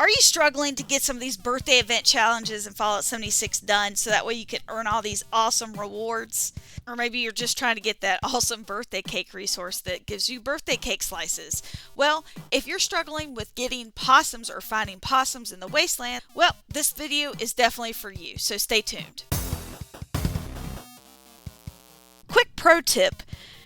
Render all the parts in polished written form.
Are you struggling to get some of these birthday event challenges in Fallout 76 done so that way you can earn all these awesome rewards? Or maybe you're just trying to get that awesome birthday cake resource that gives you birthday cake slices. Well, if you're struggling with getting possums or finding possums in the wasteland, well, this video is definitely for you, so stay tuned. Quick pro tip.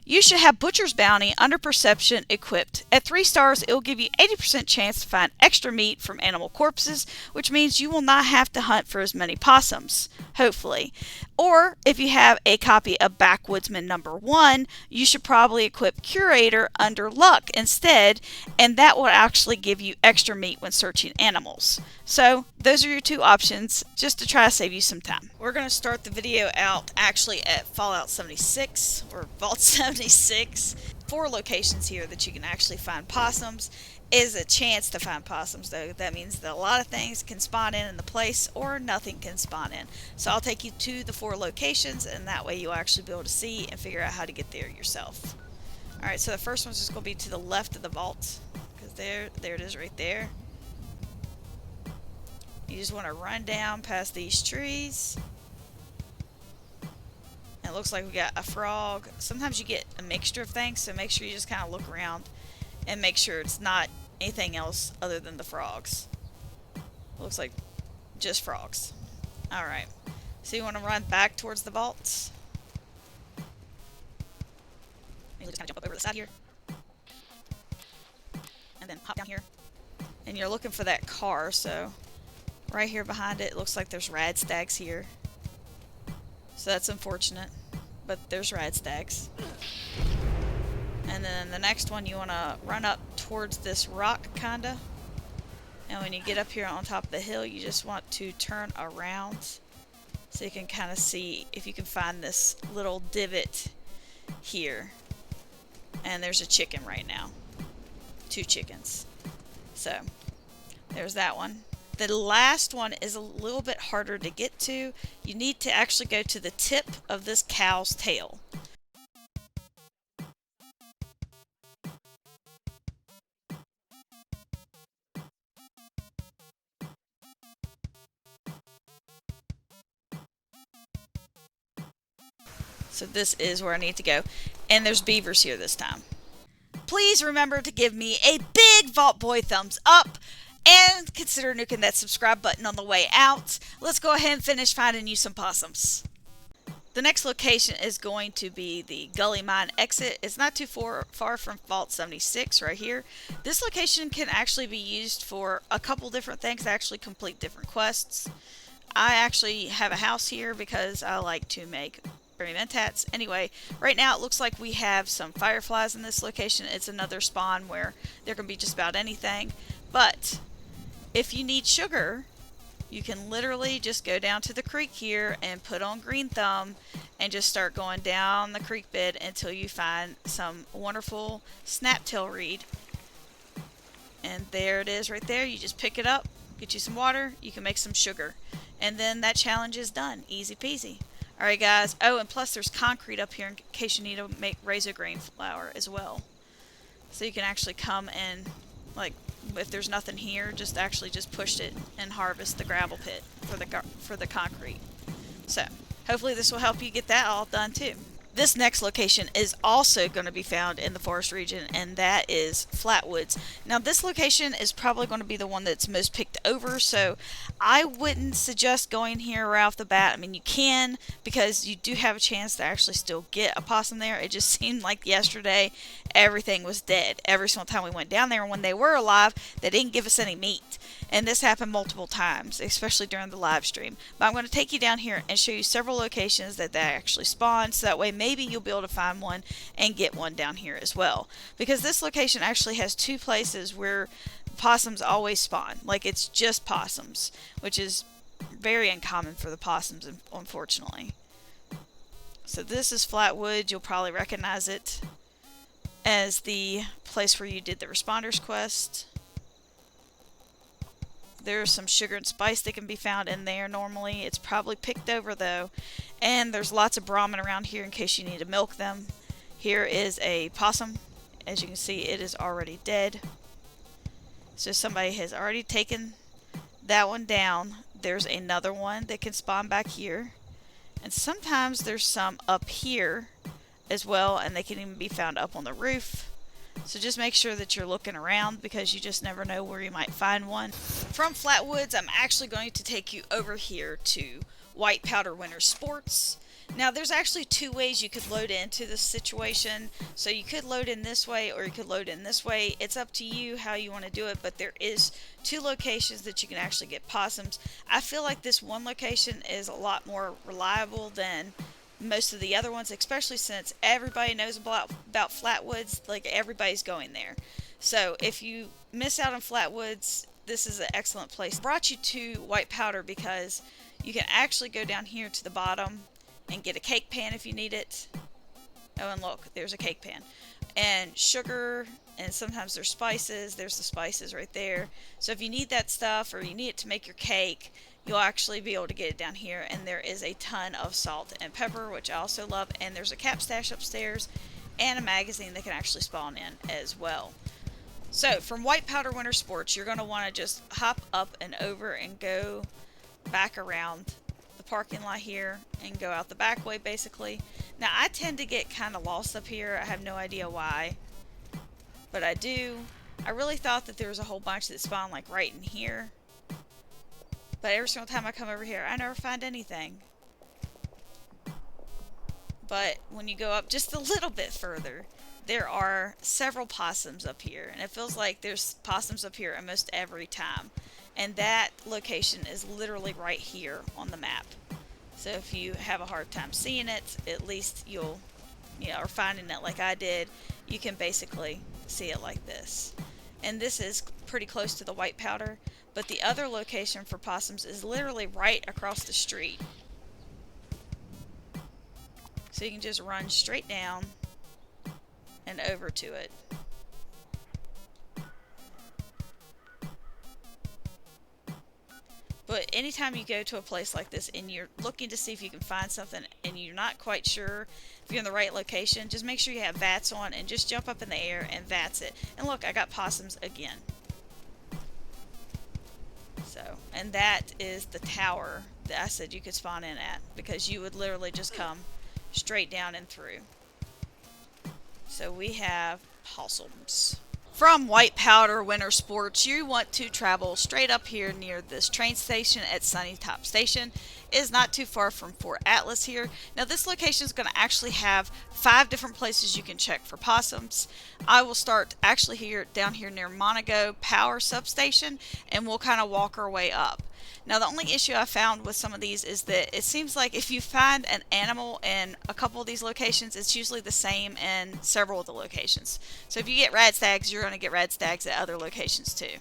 You should have Butcher's Bounty under Perception equipped. At 3 stars, it will give you 80% chance to find extra meat from animal corpses, which means you will not have to hunt for as many possums, hopefully. Or, if you have a copy of Backwoodsman number 1, you should probably equip Curator under Luck instead, and that will actually give you extra meat when searching animals. So, those are your 2 options, just to try to save you some time. We're going to start the video out actually at Fallout 76, or Vault 76. 4 locations here that you can actually find possums. Is a chance to find possums, though. That means that a lot of things can spawn in the place, or nothing can spawn in. So I'll take you to the 4 locations, and that way you'll actually be able to see and figure out how to get there yourself. Alright, so the first one's just going to be to the left of the vault, because there it is right there. You just want to run down past these trees. And it looks like we got a frog. Sometimes you get a mixture of things, so make sure you just kind of look around and make sure it's not anything else other than the frogs. Looks like just frogs. Alright, so you want to run back towards the vaults. You just kind of jump up over the side here. And then hop down here. And you're looking for that car, so right here behind it, looks like there's rad stags here. So that's unfortunate, but there's rad stags. And then the next one, you want to run up towards this rock, kinda. And when you get up here on top of the hill, you just want to turn around so you can kind of see if you can find this little divot here. And there's a chicken right now. 2 chickens. So, there's that one. The last one is a little bit harder to get to. You need to actually go to the tip of this cow's tail. So this is where I need to go. And there's beavers here this time. Please remember to give me a big Vault Boy thumbs up. And consider nuking that subscribe button on the way out. Let's go ahead and finish finding you some possums. The next location is going to be the Gully Mine exit. It's not too far from Vault 76 right here. This location can actually be used for a couple different things, actually complete different quests. I actually have a house here because I like to make mentats. Anyway, right now it looks like we have some fireflies in this location. It's another spawn where there can be just about anything. But if you need sugar, you can literally just go down to the creek here and put on green thumb and just start going down the creek bed until you find some wonderful snaptail reed. And there it is right there. You just pick it up, get you some water, you can make some sugar. And then that challenge is done. Easy peasy. Alright guys, oh, and plus there's concrete up here in case you need to make razor grain flour as well. So you can actually come and, like, if there's nothing here, just push it and harvest the gravel pit for the concrete. So, hopefully this will help you get that all done too. This next location is also going to be found in the forest region, and that is Flatwoods. Now this location is probably going to be the one that's most picked over, so I wouldn't suggest going here right off the bat. I mean, you can, because you do have a chance to actually still get a possum there. It just seemed like yesterday everything was dead. Every single time we went down there, and when they were alive, they didn't give us any meat. And this happened multiple times, especially during the live stream. But I'm going to take you down here and show you several locations that they actually spawn, so that way maybe you'll be able to find one and get one down here as well. Because this location actually has 2 places where possums always spawn. Like, it's just possums, which is very uncommon for the possums, unfortunately. So this is Flatwoods. You'll probably recognize it as the place where you did the responders quest. There's some sugar and spice that can be found in there normally. It's probably picked over though. And there's lots of Brahmin around here in case you need to milk them. Here is a possum. As you can see, it is already dead. So somebody has already taken that one down. There's another one that can spawn back here. And sometimes there's some up here as well, and they can even be found up on the roof. So just make sure that you're looking around, because you just never know where you might find one. From Flatwoods, I'm actually going to take you over here to White Powder Winter Sports. Now there's actually two ways you could load into this situation. So you could load in this way, or you could load in this way. It's up to you how you want to do it, but there is two locations that you can actually get possums. I feel like this one location is a lot more reliable than most of the other ones, especially since everybody knows about Flatwoods. Like, everybody's going there. So if you miss out on Flatwoods, this is an excellent place. I brought you to White Powder because you can actually go down here to the bottom and get a cake pan if you need it. Oh, and look, there's a cake pan. And sugar, and sometimes there's spices. There's the spices right there. So if you need that stuff, or you need it to make your cake, you'll actually be able to get it down here. And there is a ton of salt and pepper, which I also love. And there's a cap stash upstairs and a magazine that can actually spawn in as well. So from White Powder Winter Sports, you're going to want to just hop up and over and go back around the parking lot here and go out the back way, basically. Now I tend to get kind of lost up here. I have no idea why, but I do. I really thought that there was a whole bunch that spawn like right in here, but every single time I come over here I never find anything. But when you go up just a little bit further, there are several possums up here, and it feels like there's possums up here almost every time. And that location is literally right here on the map. So if you have a hard time seeing it, at least you'll, or finding it like I did, you can basically see it like this. And this is pretty close to the White Powder, but the other location for possums is literally right across the street. So you can just run straight down and over to it. But anytime you go to a place like this and you're looking to see if you can find something and you're not quite sure if you're in the right location, just make sure you have VATS on and just jump up in the air and VATS it. And look, I got possums again. So, and that is the tower that I said you could spawn in at, because you would literally just come straight down and through. So we have possums. From White Powder Winter Sports, you want to travel straight up here near this train station at Sunny Top Station. It is not too far from Fort Atlas here. Now this location is going to actually have 5 different places you can check for possums. I will start actually down here near Monaco Power Substation, and we'll kind of walk our way up. Now the only issue I found with some of these is that it seems like if you find an animal in a couple of these locations, it's usually the same in several of the locations. So if you get rad stags, you're going to get rad stags at other locations too.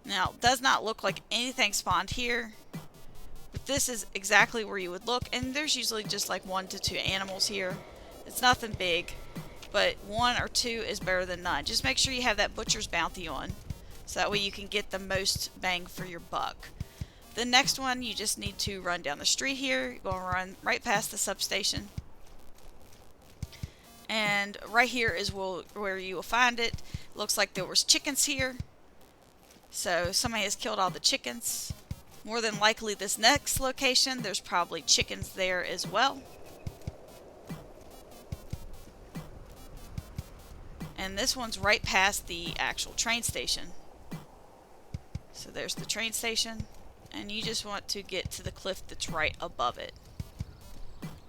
Now it does not look like anything spawned here, but this is exactly where you would look, and there's usually just like 1 to 2 animals here. It's nothing big, but 1 or 2 is better than none. Just make sure you have that butcher's bounty on, so that way you can get the most bang for your buck. The next one, you just need to run down the street here. You're going to run right past the substation. And right here is where you will find it. Looks like there was chickens here. So somebody has killed all the chickens. More than likely this next location, there's probably chickens there as well. And this one's right past the actual train station. So there's the train station. And you just want to get to the cliff that's right above it.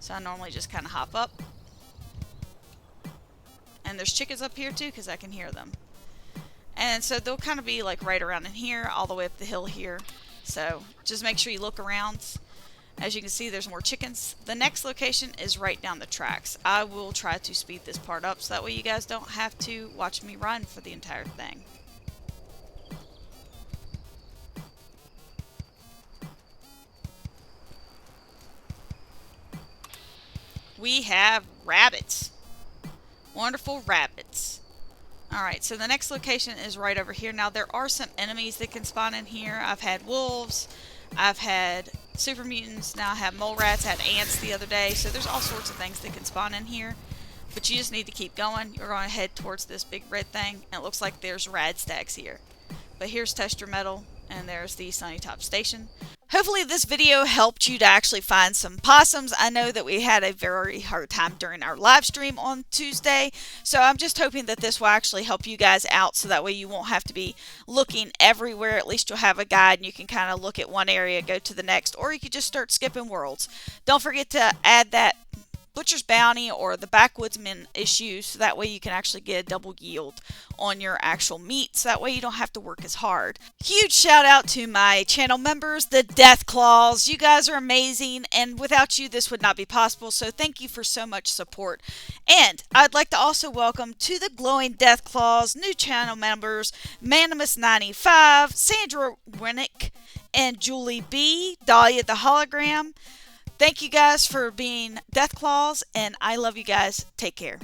So I normally just kind of hop up. And there's chickens up here too, because I can hear them. And so they'll kind of be like right around in here, all the way up the hill here. So just make sure you look around. As you can see, there's more chickens. The next location is right down the tracks. I will try to speed this part up so that way you guys don't have to watch me run for the entire thing. We have rabbits. Wonderful rabbits. Alright, so the next location is right over here. Now there are some enemies that can spawn in here. I've had wolves. I've had super mutants. Now I have mole rats. I had ants the other day. So there's all sorts of things that can spawn in here. But you just need to keep going. You're going to head towards this big red thing. And it looks like there's rad stags here. But here's Test Your Metal, and there's the Sunny Top Station. Hopefully this video helped you to actually find some possums. I know that we had a very hard time during our live stream on Tuesday, so I'm just hoping that this will actually help you guys out so that way you won't have to be looking everywhere. At least you'll have a guide and you can kind of look at one area, go to the next, or you could just start skipping worlds. Don't forget to add that Butcher's Bounty or the Backwoodsman issue so that way you can actually get a double yield on your actual meat, so that way you don't have to work as hard. Huge shout out to my channel members, the Death Claws. You guys are amazing, and without you this would not be possible, so thank you for so much support. And I'd like to also welcome to the Glowing Death Claws new channel members Manimus95, Sandra Winnick, and Julie B, Dahlia the Hologram. Thank you guys for being Death Claws, and I love you guys. Take care.